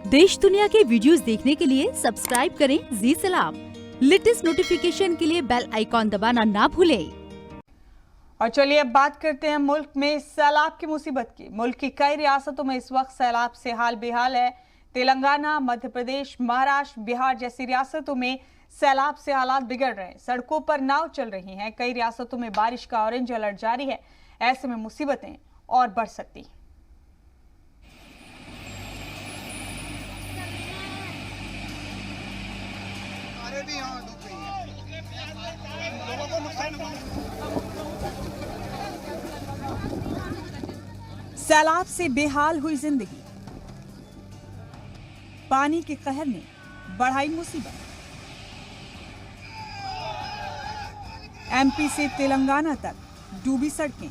देश दुनिया के वीडियोस देखने के लिए सब्सक्राइब करें जी सलाम। लेटेस्ट नोटिफिकेशन के लिए बेल आइकॉन दबाना ना भूलें। और चलिए अब बात करते हैं मुल्क में सैलाब की मुसीबत की। मुल्क की कई रियासतों में इस वक्त सैलाब से हाल बेहाल है। तेलंगाना, मध्य प्रदेश, महाराष्ट्र, बिहार जैसी रियासतों में सैलाब से हालात बिगड़ रहे हैं। सड़कों पर नाव चल रही हैं। कई रियासतों में बारिश का ऑरेंज अलर्ट जारी है। ऐसे में मुसीबतें और बढ़ सकती हैं। सैलाब से बेहाल हुई जिंदगी, पानी के कहर ने बढ़ाई मुसीबत। एमपी से तेलंगाना तक डूबी सड़कें।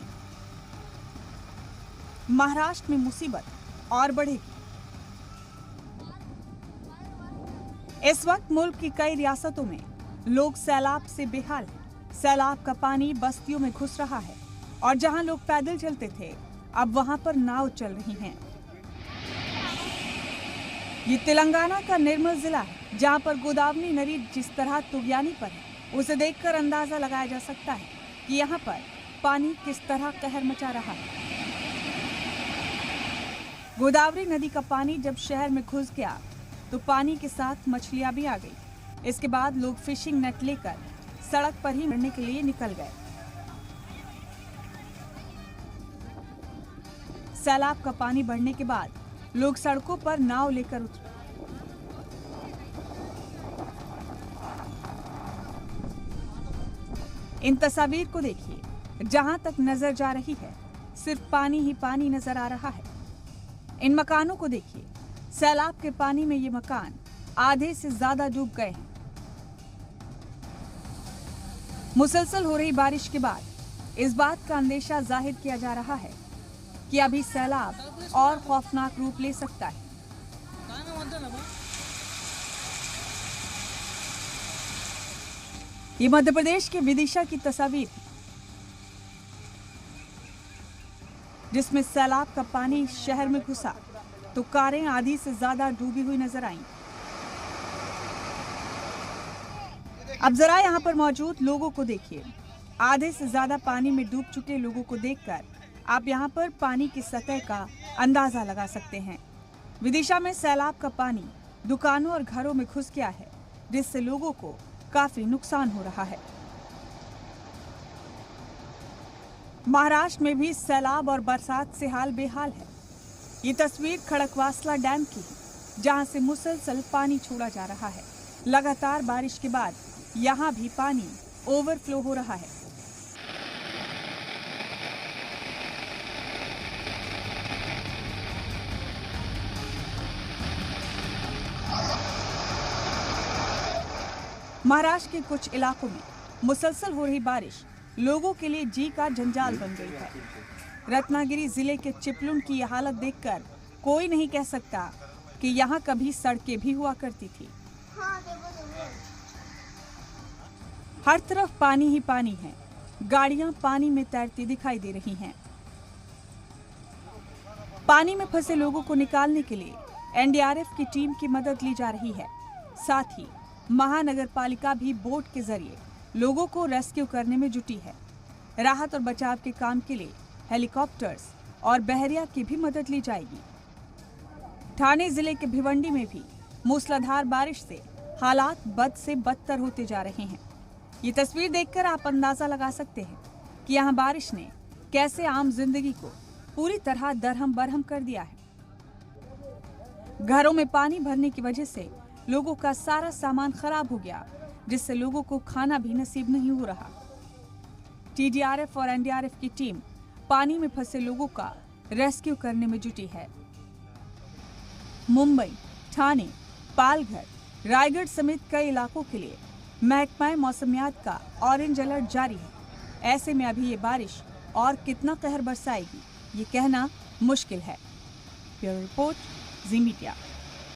महाराष्ट्र में मुसीबत और बढ़ेगी। इस वक्त मुल्क की कई रियासतों में लोग सैलाब से बेहाल हैं। सैलाब का पानी बस्तियों में घुस रहा है और जहां लोग पैदल चलते थे अब वहां पर नाव चल रही हैं। ये तेलंगाना का निर्मल जिला है, जहां पर गोदावरी नदी जिस तरह तुगयानी पर है, उसे देखकर अंदाजा लगाया जा सकता है कि यहां पर पानी किस तरह कहर मचा रहा है। गोदावरी नदी का पानी जब शहर में घुस गया तो पानी के साथ मछलियां भी आ गई। इसके बाद लोग फिशिंग नेट लेकर सड़क पर ही मरने के लिए निकल गए। सैलाब का पानी बढ़ने के बाद लोग सड़कों पर नाव लेकर उतरे। इन तस्वीर को देखिए, जहां तक नजर जा रही है सिर्फ पानी ही पानी नजर आ रहा है। इन मकानों को देखिए, सैलाब के पानी में ये मकान आधे से ज्यादा डूब गए हैं। मुसलसल हो रही बारिश के बाद इस बात का अंदेशा जाहिर किया जा रहा है कि अभी सैलाब और खौफनाक रूप ले सकता है। ये मध्य प्रदेश के विदिशा की तस्वीर है, जिसमें सैलाब का पानी शहर में घुसा तो कारें आधी से ज्यादा डूबी हुई नजर आईं। अब जरा यहाँ पर मौजूद लोगों को देखिए। आधे से ज्यादा पानी में डूब चुके लोगों को देखकर आप यहाँ पर पानी की सतह का अंदाजा लगा सकते हैं। विदिशा में सैलाब का पानी दुकानों और घरों में घुस गया है, जिससे लोगों को काफी नुकसान हो रहा है। महाराष्ट्र में भी सैलाब और बरसात से हाल बेहाल है। ये तस्वीर खड़कवासला डैम की है, जहां से मुसलसल पानी छोड़ा जा रहा है। लगातार बारिश के बाद यहां भी पानी ओवरफ्लो हो रहा है। महाराष्ट्र के कुछ इलाकों में मुसलसल हो रही बारिश लोगों के लिए जी का जंजाल बन गई है। रत्नागिरी जिले के चिपलुन की यह हालत देखकर कोई नहीं कह सकता कि यहाँ कभी सड़कें भी हुआ करती थी। हर तरफ पानी ही पानी है। गाड़ियां पानी में तैरती दिखाई दे रही हैं। पानी में फंसे लोगों को निकालने के लिए एनडीआरएफ की टीम की मदद ली जा रही है। साथ ही महानगर पालिका भी बोट के जरिए लोगों को रेस्क्यू करने में जुटी है। राहत और बचाव के काम के लिए हेलीकॉप्टर्स और बहरिया की भी मदद ली जाएगी। ठाणे जिले के भिवंडी में भी मूसलाधार बारिश से हालात बद से बदतर होते जा रहे हैं। ये तस्वीर देखकर आप अंदाजा लगा सकते हैं कि यहाँ बारिश ने कैसे आम जिंदगी को पूरी तरह दरहम बरहम कर दिया है। घरों में पानी भरने की वजह से लोगों का सारा सामान खराब हो गया, जिससे लोगों को खाना भी नसीब नहीं हो रहा। टीडीआरएफ और एनडीआरएफ की टीम पानी में फंसे लोगों का रेस्क्यू करने में जुटी है। मुंबई, ठाणे, पालघर, रायगढ़ समेत कई इलाकों के लिए महकमा मौसमियात का ऑरेंज अलर्ट जारी है। ऐसे में अभी ये बारिश और कितना कहर बरसाएगी, ये कहना मुश्किल है। ब्यूरो रिपोर्ट, जी मीडिया।